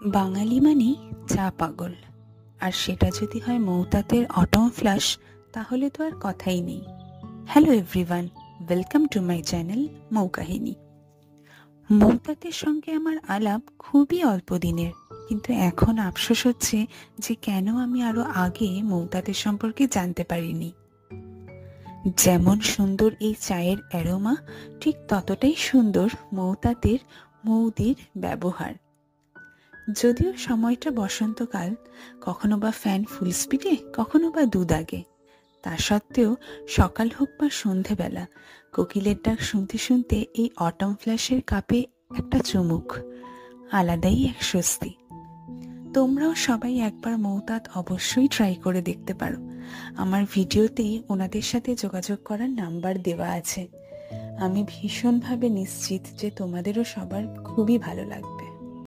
বাঙালি মানেই চা পাগল। আর সেটা যদি হয় মৌতাতের অটম ফ্লাশ, তাহলে তো আর কথাই নেই। Hello everyone, welcome to my channel Mou Kahini. মৌতাতের সঙ্গে আমার আলাপ খুবই অল্প দিনের, কিন্তু এখন আফসোস হচ্ছে যে কেন আমি আরো আগে মৌতাতের সম্পর্কে জানতে পারিনি। যেমন সুন্দর এই চায়ের অ্যারোমা, ঠিক ততটাই সুন্দর মৌতাতের মৌদির ব্যবহার। যদিও সময়টা বসন্তকাল, কখনো বা ফ্যান ফুল স্পিডে, কখনো বা দুধ আগে, তা সত্ত্বেও সকাল হোক বা সন্ধেবেলা কোকিলের ডাক শুনতে শুনতে এই অটম ফ্ল্যাশের কাপে একটা চুমুক, আলাদাই এক স্বস্তি। তোমরাও সবাই একবার মৌতাত অবশ্যই ট্রাই করে দেখতে পারো। আমার ভিডিওতেই ওনাদের সাথে যোগাযোগ করার নাম্বার দেওয়া আছে। আমি ভীষণভাবে নিশ্চিত যে তোমাদেরও সবার খুবই ভালো লাগবে।